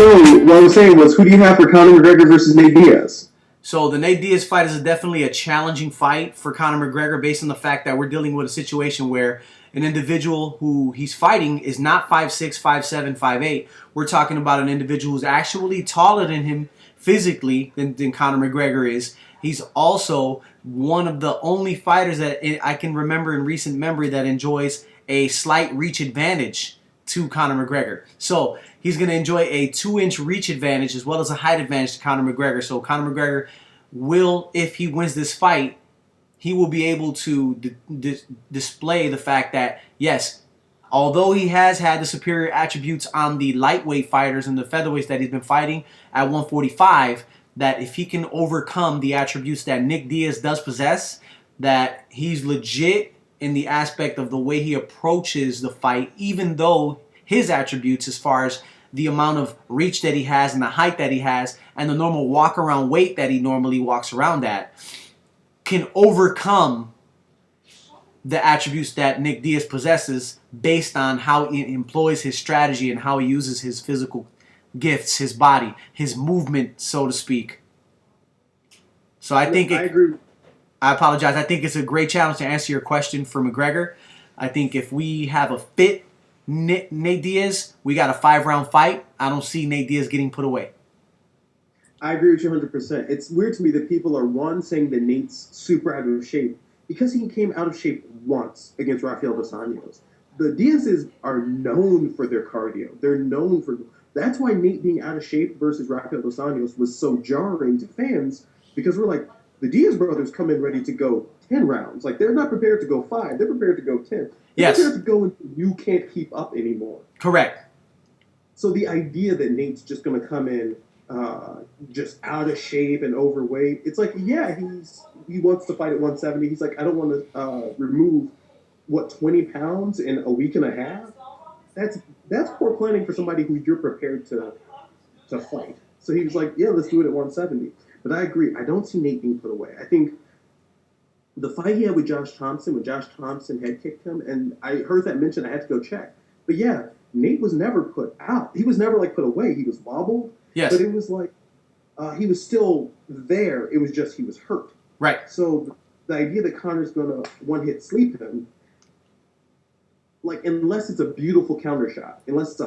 So what I was saying was, who do you have for Conor McGregor versus Nate Diaz? So the Nate Diaz fight is definitely a challenging fight for Conor McGregor based on the fact that we're dealing with a situation where an individual who he's fighting is not 5'6", 5'7", 5'8". We're talking about an individual who's actually taller than him physically than Conor McGregor is. He's also one of the only fighters that I can remember in recent memory that enjoys a slight reach advantage to Conor McGregor. So he's going to enjoy a 2-inch reach advantage as well as a height advantage to Conor McGregor. So Conor McGregor will, if he wins this fight, he will be able to display the fact that, yes, although he has had the superior attributes on the lightweight fighters and the featherweights that he's been fighting at 145, that if he can overcome the attributes that Nick Diaz does possess, that he's legit in the aspect of the way he approaches the fight, even though his attributes as far as the amount of reach that he has and the height that he has and the normal walk around weight that he normally walks around at can overcome the attributes that Nick Diaz possesses based on how he employs his strategy and how he uses his physical gifts, his body, his movement, so to speak. So I agree. I apologize. I think it's a great challenge to answer your question for McGregor. I think if we have a fit Nate Diaz, we got a 5-round fight. I don't see Nate Diaz getting put away. I agree with you 100%. It's weird to me that people are, one, saying that Nate's super out of shape because he came out of shape once against Rafael dos Anjos. The Diaz's are known for their cardio. They're known for... That's why Nate being out of shape versus Rafael dos Anjos was so jarring to fans, because we're like, the Diaz brothers come in ready to go 10 rounds. Like, they're not prepared to go 5. They're prepared to go 10. They're yes. prepared to go until you can't keep up anymore. Correct. So the idea that Nate's just going to come in just out of shape and overweight, it's like, yeah, he wants to fight at 170. He's like, I don't want to remove, 20 pounds in a week and a half? That's poor planning for somebody who you're prepared to fight. So he was like, yeah, let's do it at 170. But I agree. I don't see Nate being put away. I think the fight he had with Josh Thompson, when Josh Thompson head kicked him, and I heard that mentioned, I had to go check. But yeah, Nate was never put out. He was never like put away. He was wobbled. Yes. But it was like he was still there. It was just he was hurt. Right. So the idea that Conor's going to one-hit sleep him, like, unless it's a beautiful counter shot, I don't see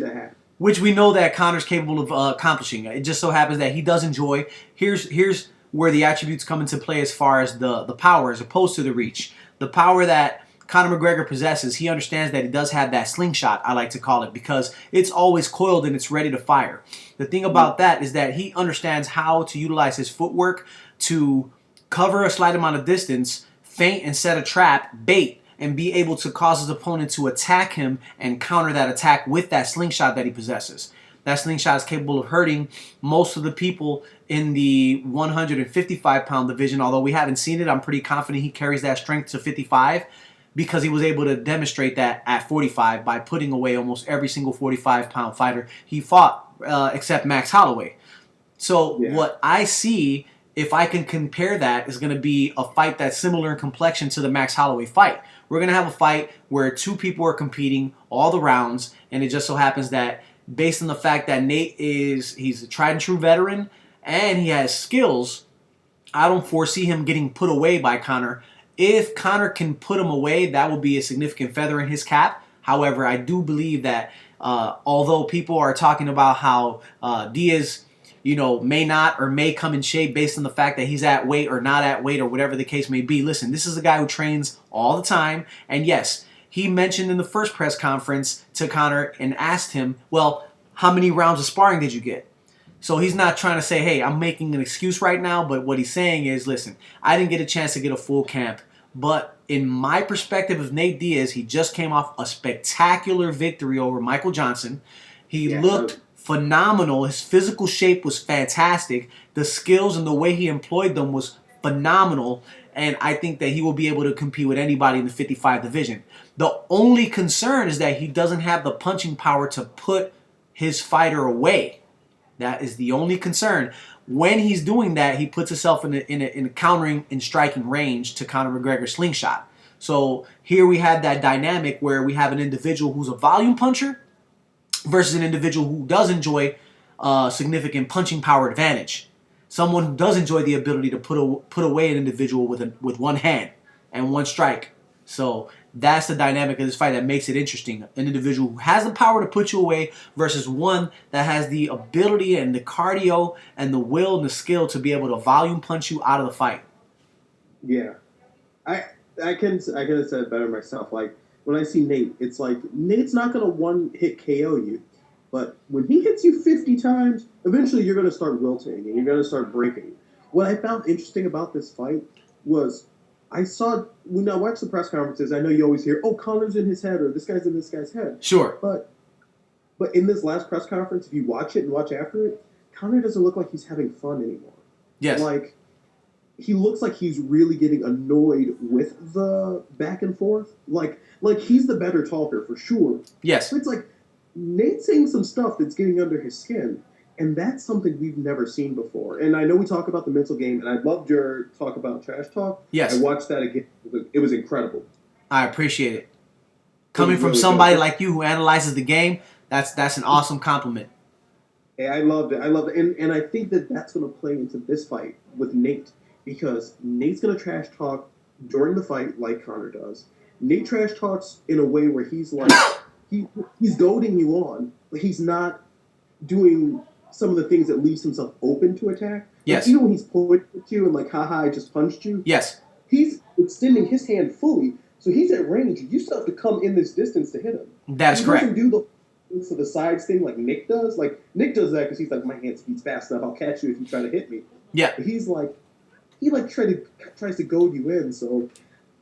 that happen. Which we know that Conor's capable of accomplishing. It just so happens that he does enjoy. Here's where the attributes come into play as far as the power as opposed to the reach. The power that Conor McGregor possesses, he understands that he does have that slingshot, I like to call it, because it's always coiled and it's ready to fire. The thing about that is that he understands how to utilize his footwork to cover a slight amount of distance, feint and set a trap, bait, and be able to cause his opponent to attack him and counter that attack with that slingshot that he possesses. That slingshot is capable of hurting most of the people in the 155-pound division. Although we haven't seen it, I'm pretty confident he carries that strength to 55 because he was able to demonstrate that at 45 by putting away almost every single 45-pound fighter he fought, except Max Holloway. So what I see, if I can compare that, is going to be a fight that's similar in complexion to the Max Holloway fight. We're going to have a fight where two people are competing all the rounds, and it just so happens that based on the fact that Nate he's a tried and true veteran and he has skills, I don't foresee him getting put away by Conor. If Conor can put him away, that will be a significant feather in his cap. However, I do believe that although people are talking about how Diaz, may not or may come in shape based on the fact that he's at weight or not at weight or whatever the case may be. Listen, this is a guy who trains all the time. And yes, he mentioned in the first press conference to Conor and asked him, well, how many rounds of sparring did you get? So he's not trying to say, hey, I'm making an excuse right now. But what he's saying is, listen, I didn't get a chance to get a full camp. But in my perspective of Nate Diaz, he just came off a spectacular victory over Michael Johnson. He looked phenomenal. His physical shape was fantastic. The skills and the way he employed them was phenomenal. And I think that he will be able to compete with anybody in the 55 division. The only concern is that he doesn't have the punching power to put his fighter away. That is the only concern. When he's doing that, he puts himself in a countering and striking range to Conor McGregor's slingshot. So here we have that dynamic where we have an individual who's a volume puncher versus an individual who does enjoy significant punching power advantage. Someone who does enjoy the ability to put away an individual with one hand and one strike. So that's the dynamic of this fight that makes it interesting. An individual who has the power to put you away versus one that has the ability and the cardio and the will and the skill to be able to volume punch you out of the fight. Yeah, I I can have said it better myself. Like when I see Nate, it's like Nate's not gonna one hit KO you, but when he hits you 50 times, eventually you're gonna start wilting and you're gonna start breaking. What I found interesting about this fight was I saw when I watch the press conferences. I know you always hear, "Oh, Connor's in his head," or "This guy's in this guy's head," Sure. but in this last press conference, if you watch it and watch after it, Connor doesn't look like he's having fun anymore. Yes. Like he looks like he's really getting annoyed with the back and forth. Like he's the better talker for sure. Yes. But it's like Nate's saying some stuff that's getting under his skin, and that's something we've never seen before. And I know we talk about the mental game, and I loved your talk about trash talk. Yes. I watched that again. It was incredible. I appreciate it. Coming from somebody like you who analyzes the game, that's an awesome compliment. Hey, I loved it. I loved it. And I think that that's going to play into this fight with Nate because Nate's going to trash talk during the fight like Connor does. Nate trash talks in a way where he's like, he's goading you on, but he's not doing some of the things that leaves himself open to attack. Yes. Like, even when he's pointing at you and like, haha, I just punched you. Yes. He's extending his hand fully, so he's at range. You still have to come in this distance to hit him. That is correct. He doesn't do the the sides thing like Nick does. Like Nick does that because he's like, my hand speeds fast enough. I'll catch you if you try to hit me. Yeah. But he's like, tries to goad you in. So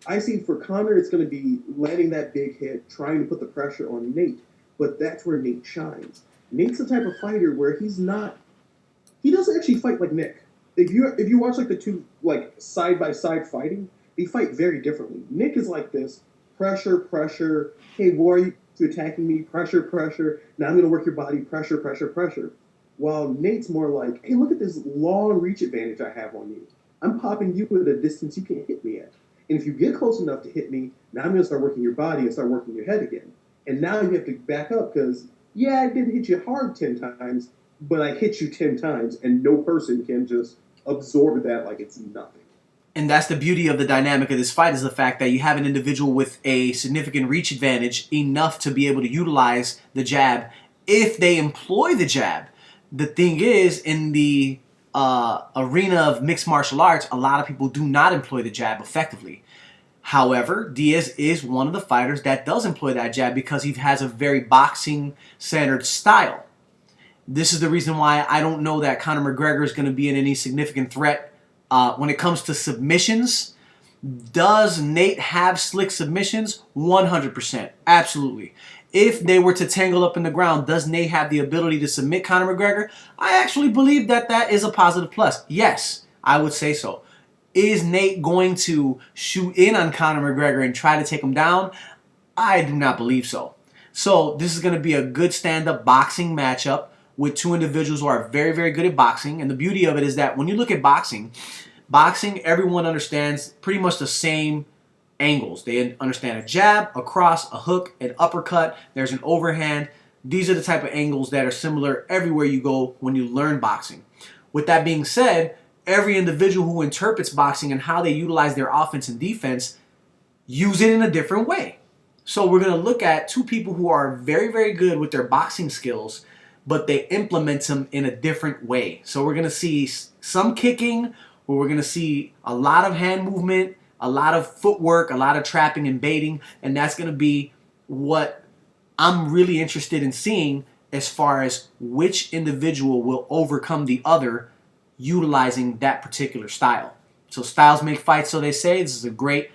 I see for Connor, it's going to be landing that big hit, trying to put the pressure on Nate. But that's where Nate shines. Nate's the type of fighter where he doesn't actually fight like Nick. If you watch like the two like side by side fighting, they fight very differently. Nick is like this pressure. Hey, why are you attacking me? Pressure. Now I'm going to work your body. Pressure. While Nate's more like, hey, look at this long reach advantage I have on you. I'm popping you at a distance you can't hit me at. And if you get close enough to hit me, now I'm going to start working your body and start working your head again. And now you have to back up because, yeah, I didn't hit you hard 10 times, but I hit you 10 times, and no person can just absorb that like it's nothing. And that's the beauty of the dynamic of this fight is the fact that you have an individual with a significant reach advantage enough to be able to utilize the jab if they employ the jab. The thing is, in the arena of mixed martial arts, a lot of people do not employ the jab effectively. However, Diaz is one of the fighters that does employ that jab because he has a very boxing-centered style. This is the reason why I don't know that Conor McGregor is going to be in any significant threat when it comes to submissions. Does Nate have slick submissions? 100%. Absolutely. If they were to tangle up in the ground, does Nate have the ability to submit Conor McGregor? I actually believe that is a positive plus. Yes, I would say so. Is Nate going to shoot in on Conor McGregor and try to take him down? I do not believe so. So this is going to be a good stand-up boxing matchup with two individuals who are very, very good at boxing. And the beauty of it is that when you look at boxing, everyone understands pretty much the same angles. They understand a jab, a cross, a hook, an uppercut. There's an overhand. These are the type of angles that are similar everywhere you go when you learn boxing. With that being said, every individual who interprets boxing and how they utilize their offense and defense use it in a different way. So we're going to look at two people who are very, very good with their boxing skills, but they implement them in a different way. So we're going to see some kicking, where we're going to see a lot of hand movement, a lot of footwork, a lot of trapping and baiting, and that's going to be what I'm really interested in seeing as far as which individual will overcome the other utilizing that particular style. So styles make fights, so they say. This is a great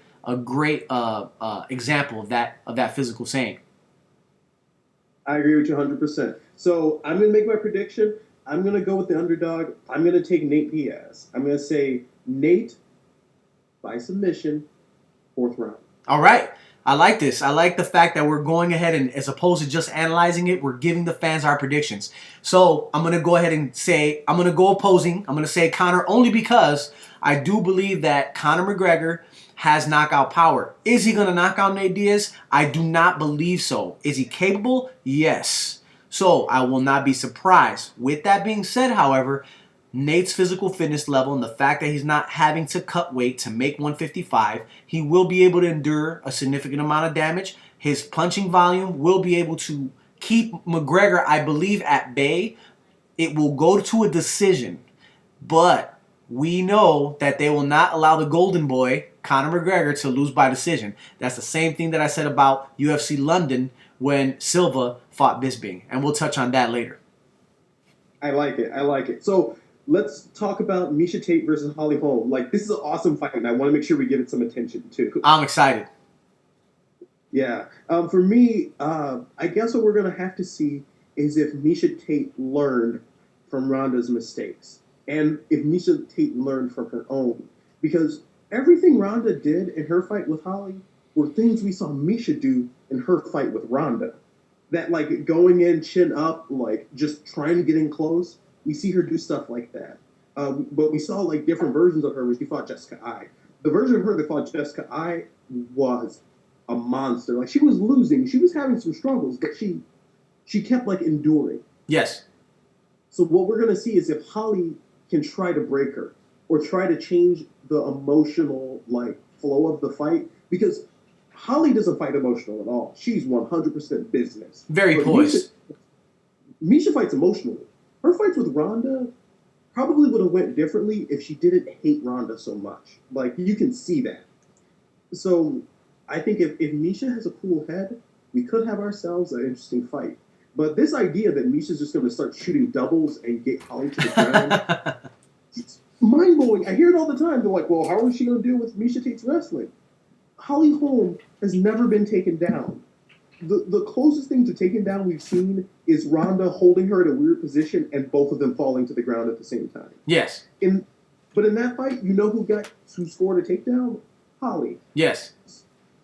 example of that physical saying. I agree with you 100%. So I'm going to make my prediction. I'm going to go with the underdog. I'm going to take Nate Diaz. I'm going to say Nate by submission, 4th round. All right. I like this. I like the fact that we're going ahead and as opposed to just analyzing it, we're giving the fans our predictions. So I'm going to go ahead and say, I'm going to go opposing. I'm going to say Conor only because I do believe that Conor McGregor has knockout power. Is he going to knock out Nate Diaz? I do not believe so. Is he capable? Yes. So I will not be surprised. With that being said, however, Nate's physical fitness level and the fact that he's not having to cut weight to make 155, he will be able to endure a significant amount of damage. His punching volume will be able to keep McGregor, I believe, at bay. It will go to a decision, but we know that they will not allow the golden boy, Conor McGregor, to lose by decision. That's the same thing that I said about UFC London when Silva fought Bisping, and we'll touch on that later. I like it. I like it. So let's talk about Misha Tate versus Holly Holm. Like, this is an awesome fight, and I want to make sure we give it some attention too. I'm excited. Yeah. For me, I guess what we're going to have to see is if Misha Tate learned from Ronda's mistakes and if Misha Tate learned from her own. Because everything Ronda did in her fight with Holly were things we saw Misha do in her fight with Ronda. That, like, going in, chin up, like, just trying to get in close. We see her do stuff like that. But we saw, like, different versions of her when she fought Jessica Ai. The version of her that fought Jessica Ai was a monster. Like, she was losing. She was having some struggles, but she kept, like, enduring. Yes. So what we're going to see is if Holly can try to break her or try to change the emotional, like, flow of the fight. Because Holly doesn't fight emotional at all. She's 100% business. Very poised. Misha fights emotionally. Her fights with Ronda probably would have went differently if she didn't hate Ronda so much. Like, you can see that. So I think if Misha has a cool head, we could have ourselves an interesting fight. But this idea that Misha's just going to start shooting doubles and get Holly to the ground, it's mind-blowing. I hear it all the time. They're like, well, how is she going to deal with Misha Tate's wrestling? Holly Holm has never been taken down. The closest thing to taking down we've seen is Ronda holding her in a weird position and both of them falling to the ground at the same time. Yes. But in that fight, you know who scored a takedown? Holly. Yes.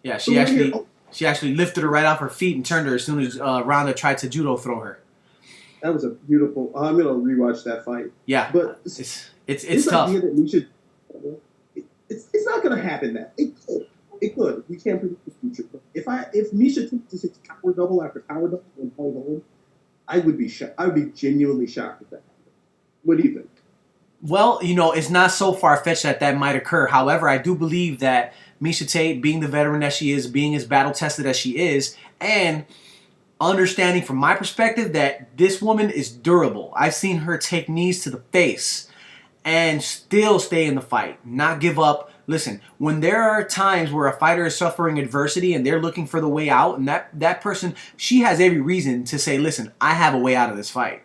Yeah, she actually lifted her right off her feet and turned her as soon as Ronda tried to judo throw her. That was a beautiful. I'm gonna rewatch that fight. Yeah, but it's tough. Idea that we should, it's not gonna happen. That it could. We can't predict the future. If Misha took this power double after power double and Holly Holm, I would be shocked. I would be genuinely shocked if that happened. What do you think? Well, it's not so far-fetched that might occur. However, I do believe that Misha Tate, being the veteran that she is, being as battle-tested as she is, and understanding from my perspective that this woman is durable. I've seen her take knees to the face and still stay in the fight, not give up. Listen, when there are times where a fighter is suffering adversity and they're looking for the way out, and that person, she has every reason to say, listen, I have a way out of this fight.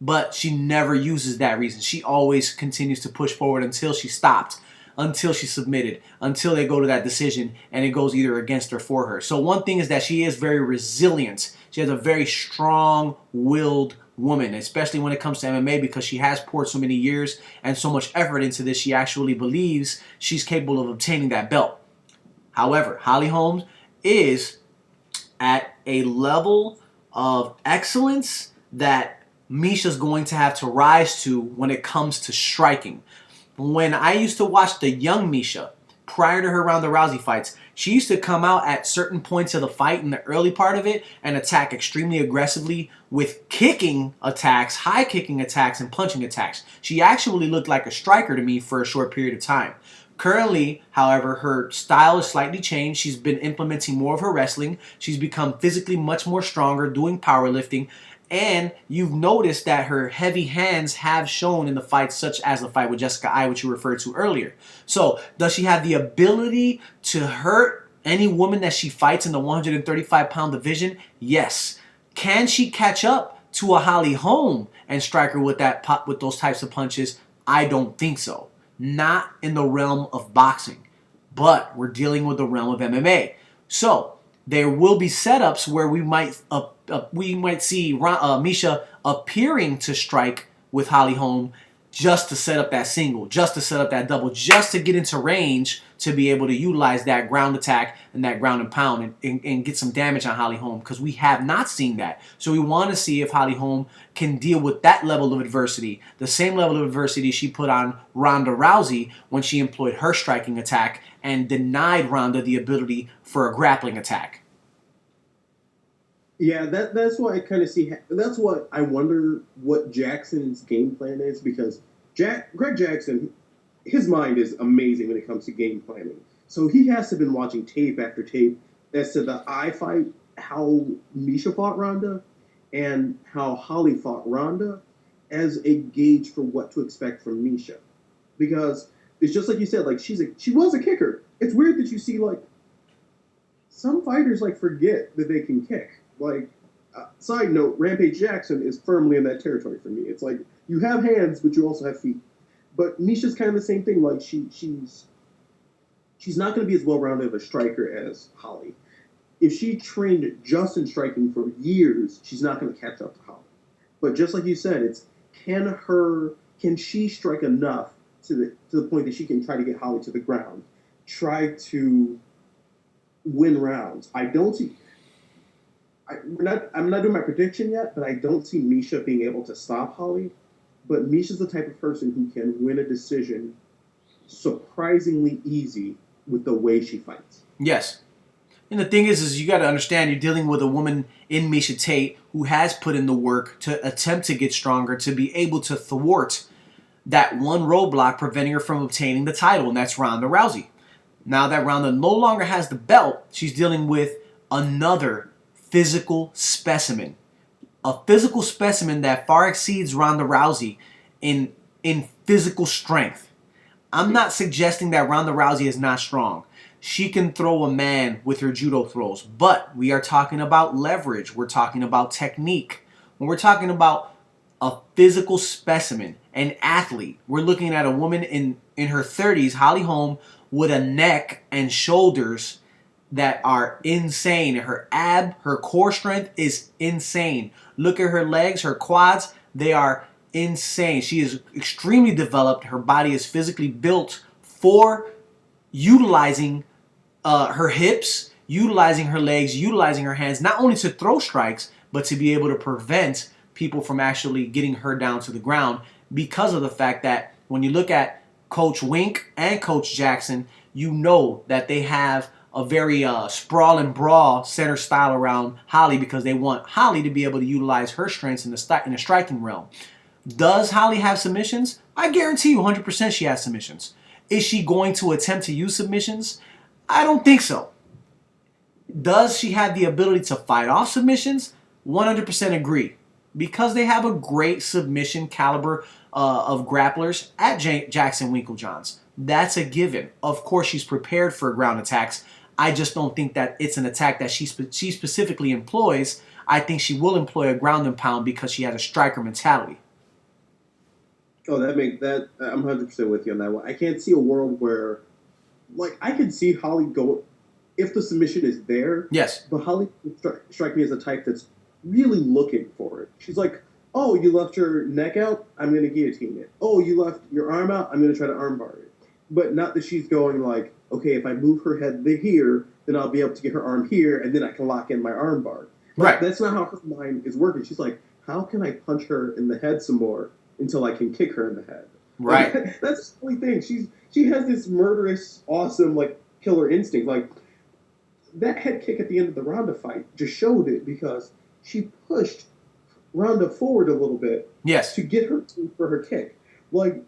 But she never uses that reason. She always continues to push forward until she stopped, until she submitted, until they go to that decision and it goes either against or for her. So one thing is that she is very resilient. She has a very strong-willed woman, especially when it comes to MMA, because she has poured so many years and so much effort into this. She actually believes she's capable of obtaining that belt. However, Holly Holm is at a level of excellence that Misha's going to have to rise to when it comes to striking. When I used to watch the young Misha, prior to her Ronda Rousey fights, she used to come out at certain points of the fight in the early part of it and attack extremely aggressively with kicking attacks, high kicking attacks, and punching attacks. She actually looked like a striker to me for a short period of time. Currently, however, her style is slightly changed. She's been implementing more of her wrestling. She's become physically much more stronger, doing powerlifting. And you've noticed that her heavy hands have shown in the fights, such as the fight with Jessica Ai, which you referred to earlier. So, does she have the ability to hurt any woman that she fights in the 135-pound division? Yes. Can she catch up to a Holly Holm and strike her with those types of punches? I don't think so. Not in the realm of boxing. But we're dealing with the realm of MMA. So, there will be setups where we might see Misha appearing to strike with Holly Holm just to set up that single, just to set up that double, just to get into range to be able to utilize that ground attack and that ground and pound and get some damage on Holly Holm, because we have not seen that. So we want to see if Holly Holm can deal with that level of adversity, the same level of adversity she put on Ronda Rousey when she employed her striking attack and denied Ronda the ability for a grappling attack. Yeah, that's why I kind of see. That's what I wonder what Jackson's game plan is because Greg Jackson, his mind is amazing when it comes to game planning. So he has to have been watching tape after tape as to the I fight, how Misha fought Ronda, and how Holly fought Ronda, as a gauge for what to expect from Misha. Because it's just like you said, like she was a kicker. It's weird that you see like some fighters like forget that they can kick. Like, side note, Rampage Jackson is firmly in that territory for me. It's like you have hands, but you also have feet. But Misha's kind of the same thing. Like she's not going to be as well rounded of a striker as Holly. If she trained just in striking for years, she's not going to catch up to Holly. But just like you said, it's can she strike enough to the point that she can try to get Holly to the ground, try to win rounds. I don't see I'm not doing my prediction yet, but I don't see Misha being able to stop Holly. But Misha's the type of person who can win a decision surprisingly easy with the way she fights. Yes. And the thing is you got to understand you're dealing with a woman in Misha Tate who has put in the work to attempt to get stronger, to be able to thwart that one roadblock preventing her from obtaining the title, and that's Ronda Rousey. Now that Ronda no longer has the belt, she's dealing with another physical specimen. A physical specimen that far exceeds Ronda Rousey in physical strength. I'm not suggesting that Ronda Rousey is not strong. She can throw a man with her judo throws, but we are talking about leverage. We're talking about technique. When we're talking about a physical specimen, an athlete, we're looking at a woman in her 30s, Holly Holm, with a neck and shoulders that are insane. Her core strength is insane. Look at her legs, her quads, they are insane. She is extremely developed. Her body is physically built for utilizing her hips, utilizing her legs, utilizing her hands, not only to throw strikes, but to be able to prevent people from actually getting her down to the ground because of the fact that when you look at Coach Wink and Coach Jackson, you know that they have a very sprawl and brawl center style around Holly because they want Holly to be able to utilize her strengths in the striking realm. Does Holly have submissions? I guarantee you 100% she has submissions. Is she going to attempt to use submissions? I don't think so. Does she have the ability to fight off submissions? 100% agree. Because they have a great submission caliber of grapplers at Jackson Winklejohns. That's a given. Of course, she's prepared for ground attacks. I just don't think that it's an attack that she specifically employs. I think she will employ a ground and pound because she has a striker mentality. Oh, that I'm 100% with you on that one. I can't see a world where, like, I can see Holly go if the submission is there. Yes. But Holly strike me as a type that's really looking for it. She's like, "Oh, you left your neck out. I'm going to guillotine it. Oh, you left your arm out. I'm going to try to armbar it." But not that she's going like, "Okay, if I move her head here, then I'll be able to get her arm here, and then I can lock in my armbar." Like, Right. that's not how her mind is working. She's like, "How can I punch her in the head some more until I can kick her in the head?" Right. Like, that's the only thing. She has this murderous, awesome, like, killer instinct. Like, that head kick at the end of the Ronda fight just showed it because she pushed Ronda forward a little bit Yes. to get her for her kick. Like,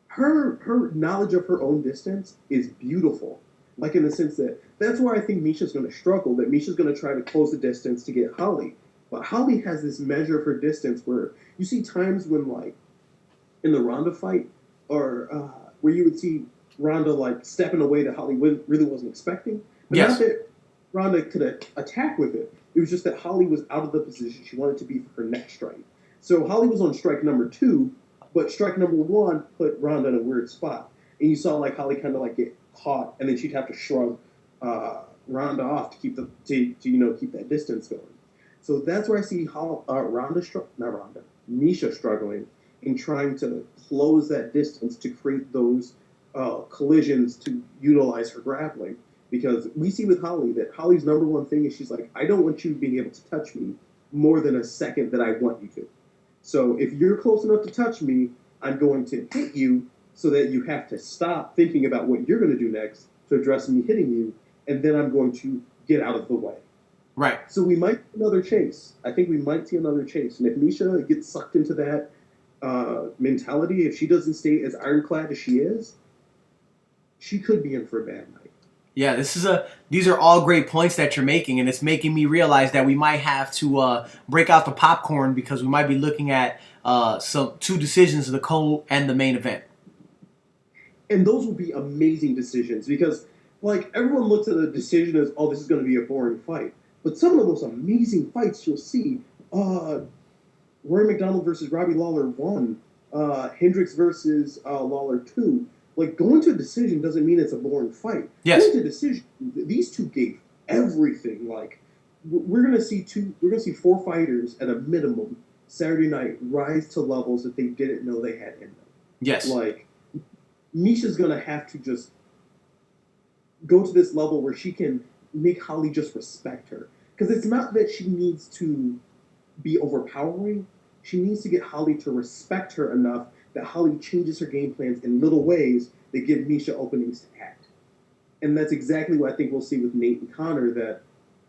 her knowledge of her own distance is beautiful. Like, in the sense that that's where I think Misha's going to struggle. That Misha's going to try to close the distance to get Holly, but Holly has this measure of her distance where you see times when, like, in the Ronda fight, or where you would see Ronda like step in a way that Holly really wasn't expecting, but not Yes. that Ronda could attack with it. It was just that Holly was out of the position she wanted to be for her next strike. So Holly was on strike number two, but strike number one put Ronda in a weird spot, and you saw like Holly kind of like get caught, and then she'd have to shrug Ronda off to keep keep that distance going. So that's where I see how not Ronda, Misha struggling in trying to close that distance to create those collisions to utilize her grappling. Because we see with Holly that Holly's number one thing is she's like, I don't want you being able to touch me more than a second that I want you to. So if you're close enough to touch me, I'm going to hit you so that you have to stop thinking about what you're going to do next to address me hitting you, and then I'm going to get out of the way. Right. So we might see another chase. I think we might see another chase. And if Misha gets sucked into that mentality, if she doesn't stay as ironclad as she is, she could be in for a bad night. Yeah, these are all great points that you're making, and it's making me realize that we might have to break out the popcorn because we might be looking at some two decisions, the co and the main event. And those will be amazing decisions because, like, everyone looks at a decision as, oh, this is going to be a boring fight. But some of the most amazing fights you'll see, Rory McDonald versus Robbie Lawler 1, Hendricks versus Lawler 2. Like, going to a decision doesn't mean it's a boring fight. Yes. Going to a decision, these two gave everything. Like, we're gonna see four fighters at a minimum Saturday night rise to levels that they didn't know they had in them. Yes. Like, Misha's gonna have to just go to this level where she can make Holly just respect her. Because it's not that she needs to be overpowering. She needs to get Holly to respect her enough that Holly changes her game plans in little ways that give Misha openings to act. And that's exactly what I think we'll see with Nate and Connor, that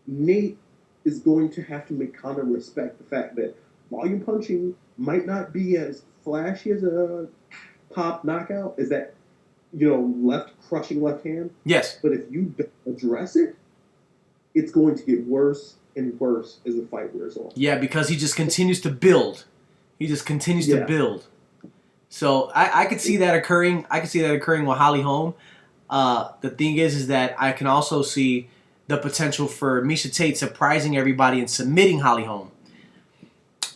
Nate is going to have to make Connor respect the fact that volume punching might not be as flashy as a pop knockout as that, left crushing left hand. Yes. But if you address it, it's going to get worse and worse as the fight wears on. Yeah, because he just continues to build. He just continues to build. So I could see that occurring. I could see that occurring with Holly Holm. The thing is that I can also see the potential for Miesha Tate surprising everybody and submitting Holly Holm.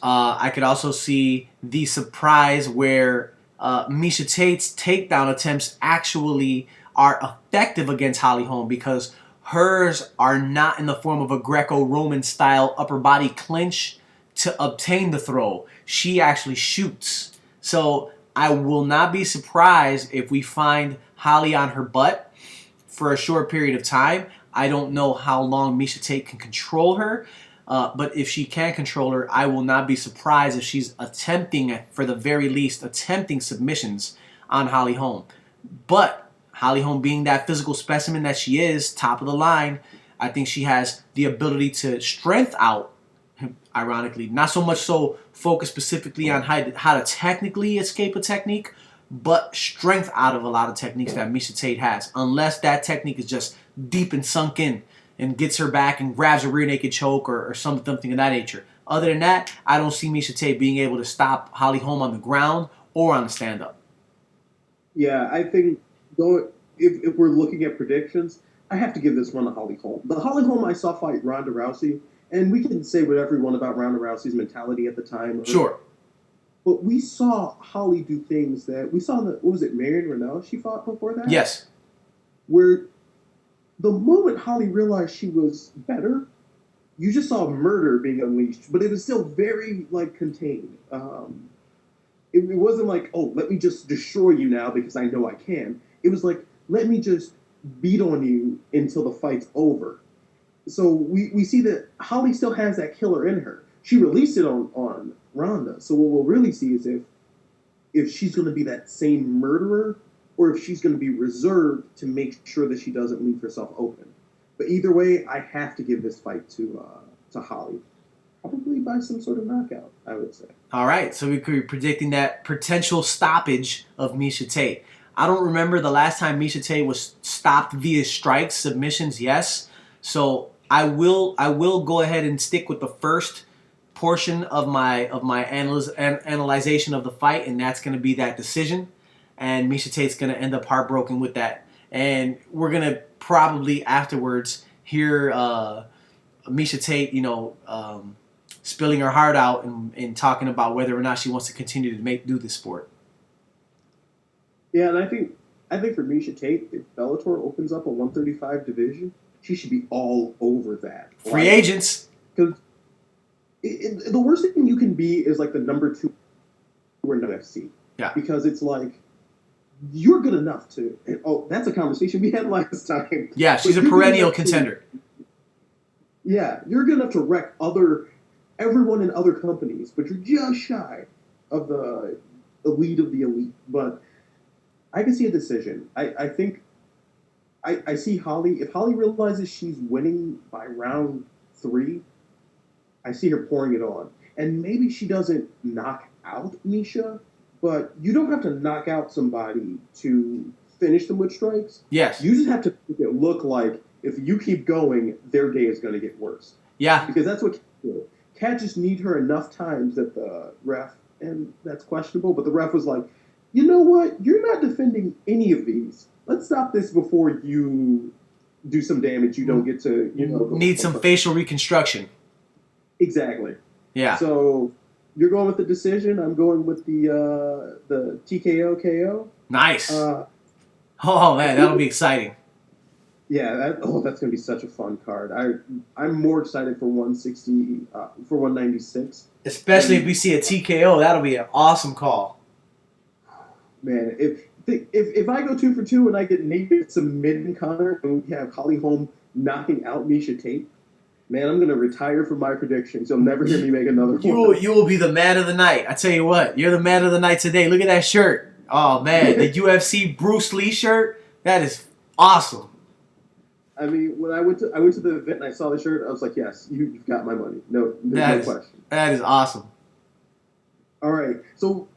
I could also see the surprise where Miesha Tate's takedown attempts actually are effective against Holly Holm because hers are not in the form of a Greco-Roman style upper body clinch to obtain the throw. She actually shoots. So I will not be surprised if we find Holly on her butt for a short period of time. I don't know how long Miesha Tate can control her, but if she can control her, I will not be surprised if she's attempting, for the very least, attempting submissions on Holly Holm. But Holly Holm being that physical specimen that she is, top of the line, I think she has the ability to strength out, ironically, not so much so focus specifically on how to technically escape a technique, but strength out of a lot of techniques that Miesha Tate has, unless that technique is just deep and sunk in and gets her back and grabs a rear naked choke or something of that nature. Other than that, I don't see Miesha Tate being able to stop Holly Holm on the ground or on the stand-up. Yeah, I think if we're looking at predictions, I have to give this one to Holly Holm. The Holly Holm I saw fight Ronda Rousey, and we can say whatever we want about Ronda Rousey's mentality at the time. Sure. But we saw Holly do things that we saw what was it, Marion Reneau she fought before that? Yes. Where the moment Holly realized she was better, you just saw murder being unleashed, but it was still very contained. It wasn't like, oh, let me just destroy you now because I know I can. It was like, let me just beat on you until the fight's over. So we see that Holly still has that killer in her. She released it on Ronda. So what we'll really see is if she's going to be that same murderer or if she's going to be reserved to make sure that she doesn't leave herself open. But either way, I have to give this fight to Holly. Probably by some sort of knockout, I would say. All right, so we could be predicting that potential stoppage of Miesha Tate. I don't remember the last time Miesha Tate was stopped via strikes, submissions, yes. So I will go ahead and stick with the first portion of my analyzation of the fight, and that's going to be that decision. And Miesha Tate's going to end up heartbroken with that. And we're going to probably afterwards hear Miesha Tate, spilling her heart out and talking about whether or not she wants to continue to do this sport. Yeah, and I think for Miesha Tate, if Bellator opens up a 135 division, she should be all over that. Free agents. Because the worst thing you can be is like the number 2 in UFC. Yeah. Because it's like, you're good enough to... that's a conversation we had last time. Yeah, she's a perennial contender. Yeah, you're good enough to wreck everyone in other companies, but you're just shy of the elite of the elite. But I can see a decision. I think I see Holly. If Holly realizes she's winning by round 3, I see her pouring it on. And maybe she doesn't knock out Misha, but you don't have to knock out somebody to finish them with strikes. Yes. You just have to make it look like if you keep going, their day is going to get worse. Yeah. Because that's what Cat do. Cat just need her enough times that the ref, and that's questionable, but the ref was like, you know what? You're not defending any of these. Let's stop this before you do some damage. You don't get to, Need some facial reconstruction. Exactly. Yeah. So you're going with the decision. I'm going with the TKO KO. Nice. Oh man, that'll be exciting. Yeah, that's gonna be such a fun card. I'm more excited for 160 for 196. Especially if we see a TKO, that'll be an awesome call. Man, if I go 2 for 2 and I get Nate submitting Connor and we have Holly Holm knocking out Misha Tate, man, I'm gonna retire from my predictions. You'll never hear me make another one. You will be the man of the night. I tell you what, you're the man of the night today. Look at that shirt. Oh man, the UFC Bruce Lee shirt. That is awesome. I mean, when I went to the event and I saw the shirt, I was like, yes, you've got my money. No question. That is awesome. All right, so